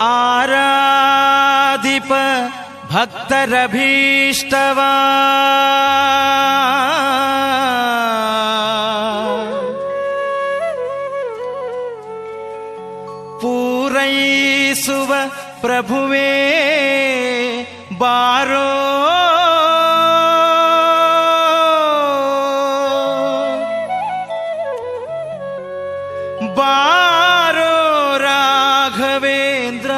ಆರಾಧಿಪ ಭಕ್ತರಭೀಷ್ಟವಾ ಪೂರೈಸುವ ಪ್ರಭುವೇ ಬಾರೋ ಬಾರೋ ರಾಘವೇಂದ್ರ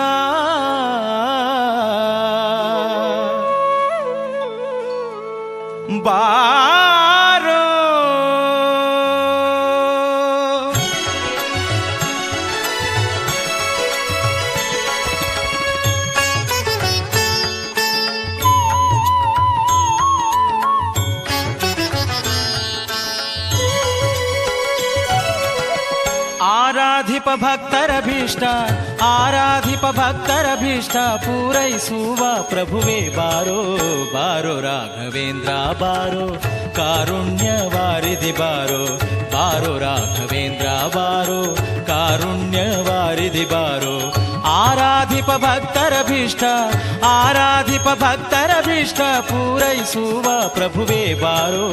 ಬಾರೋ ಆರಾಧಿಪ ಭಕ್ತರಭೀಷ್ಟ ಆರಾಧಿಪ ಭಕ್ತರಭೀಷ್ಟ ಪೂರೈಸುವ ಪ್ರಭುವೇ ಬಾರೋ ಬಾರೋ ರಾಘವೇಂದ್ರ ಬಾರೋ ಕಾರುಣ್ಯ ವಾರಿಧಿ ಬಾರೋ ಬಾರೋ ರಾಘವೇಂದ್ರ ಬಾರೋ ಕಾರುಣ್ಯ ವಾರಿಧಿ ಬಾರೋ ಆರಾಧಿಪ ಭಕ್ತರಭೀಷ್ಟ ಆರಾಧಿಪ ಭಕ್ತರಭೀಷ್ಟ ಪೂರೈಸುವ ಪ್ರಭುವೇ ಬಾರೋ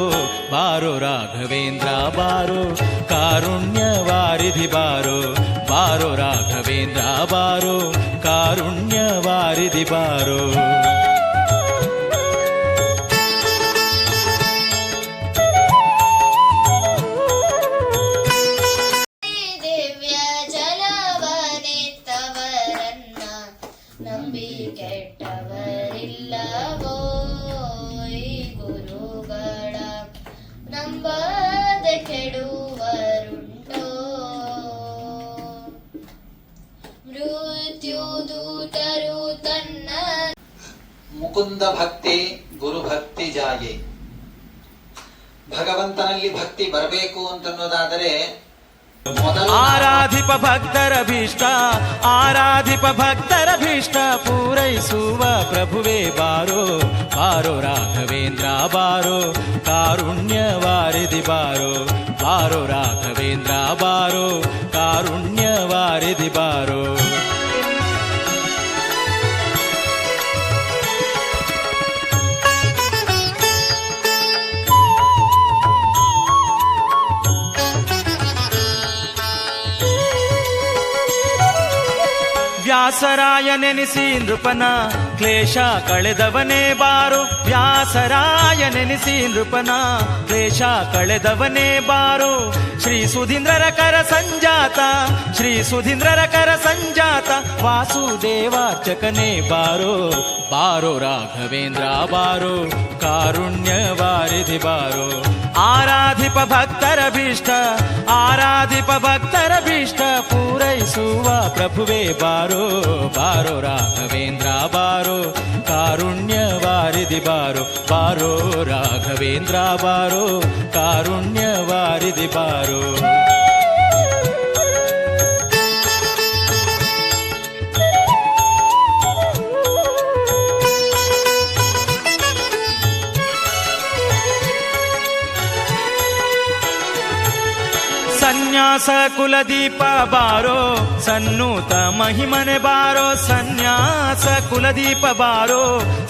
ಬಾರೋ ರಾಘವೇಂದ್ರ ಬಾರೋ ಕಾರುಣ್ಯ ವಾರಿಧಿ ಬಾರೋ ಬಾರೋ ರಾಘವೇಂದ್ರ ಬಾರೋ ಕಾರುಣ್ಯ ವಾರಿಧಿ ಬಾರೋ ನಂಬಿ ಕೆಟ್ಟವರಿಲ್ಲವೋ ಗುರುಗಳ ನಂಬದೆ ಕೆಡುವರುಂಟೋ ಮೃತ್ಯು ದೂತರು ತನ್ನ ಮುಕುಂದ ಭಕ್ತಿ ಗುರು ಭಕ್ತಿ ಜಾಯೆ. ಭಗವಂತನಲ್ಲಿ ಭಕ್ತಿ ಬರಬೇಕು ಅಂತನ್ನೋದಾದರೆ ಆರಾಧಿಪ ಭಕ್ತರಭೀಷ್ಟ ಆರಾಧಿಪ ಭಕ್ತರಭೀಷ್ಟ ಪೂರೈಸುವ ಪ್ರಭುವೇ ಬಾರೋ ಬಾರೋ ರಾಘವೇಂದ್ರ ಬಾರೋ ಕಾರುಣ್ಯ ವಾರಿಧಿ ಬಾರೋ ಬಾರೋ ರಾಘವೇಂದ್ರ ಬಾರೋ ಕಾರುಣ್ಯ ವಾರಿಧಿ ಬಾರೋ ವ್ಯಾಸರಾಯ ನೆನೆಸಿ ನೃಪನ ಕ್ಲೇಶ ಕಳೆದವನೇ ಬಾರೋ ವ್ಯಾಸರಾಯ ನೆನೆಸಿ ನೃಪನ ಕ್ಲೇಶ ಕಳೆದವನೇ ಬಾರೋ ಶ್ರೀ ಸುಧೀಂದ್ರರ ಕರ ಸಂಜಾತ ಶ್ರೀ ಸುಧೀಂದ್ರರ ಕರ ಸಂಜಾತ ವಾಸುದೇವಾರ್ಚಕನೇ ಬಾರೋ ಬಾರೋ ರಾಘವೇಂದ್ರ ಬಾರೋ ಕಾರುಣ್ಯ ವಾರಿಧಿ ಬಾರೋ ಆರಾಧಿಪ ಭಕ್ತರಭೀಷ್ಟ ಆರಾಧಿಪ ಭಕ್ತರಭೀಷ್ಟ ಪೂರೈಸುವ ಪ್ರಭುವೇ ಬಾರೋ ಬಾರೋ ರಾಘವೇಂದ್ರ ಬಾರೋ ಕಾರುಣ್ಯ ವಾರಿಧಿ ಬಾರೋ ಬಾರೋ ರಾಘವೇಂದ್ರ ಬಾರೋ ಕಾರುಣ್ಯ ವಾರಿಧಿ ಬಾರೋ ಸನ್ಯಾಸ ಕುಲದೀಪ ಬಾರೋ ಸನ್ನೂತ ಮಹಿಮನೆ ಬಾರೋ ಸನ್ಯಾಸ ಕುಲದೀಪ ಬಾರೋ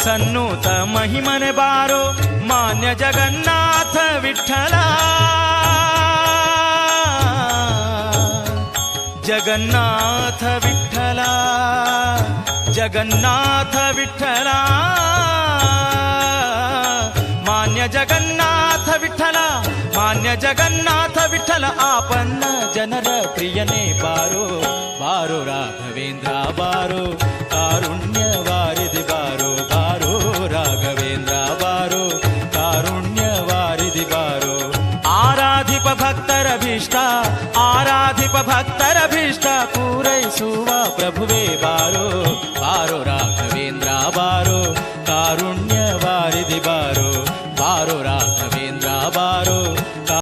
ಸನ್ನೂತ ಮಹಿಮನೆ ಬಾರೋ ಮಾನ್ಯ ಜಗನ್ನಾಥ ವಿಠಲ ಜಗನ್ನಾಥ ವಿಠಲ ಜಗನ್ನಾಥ ವಿಠಲ ಮಾನ್ಯ ಜಗನ್ನಾಥ ವಿಠಲ ಮಾನ್ಯ ಜಗನ್ನಾಥ ವಿಠಲ ಆಪನ್ನ ಜನರ ಪ್ರಿಯನೇ ಬಾರೋ ಬಾರೋ ರಾಘವೇಂದ್ರ ಬಾರೋ ಕಾರುಣ್ಯ ವಾರಿಧಿ ಬಾರೋ ಬಾರೋ ರಾಘವೇಂದ್ರ ಬಾರೋ ಕಾರುಣ್ಯ ವಾರಿಧಿ ಬಾರೋ ಆರಾಧಿಪ ಭಕ್ತರಭೀಷ್ಟ ಆರಾಧಿಪ ಭಕ್ತರಭೀಷ್ಟ ಪೂರೈಸುವ ಪ್ರಭುವೇ ಬಾರೋ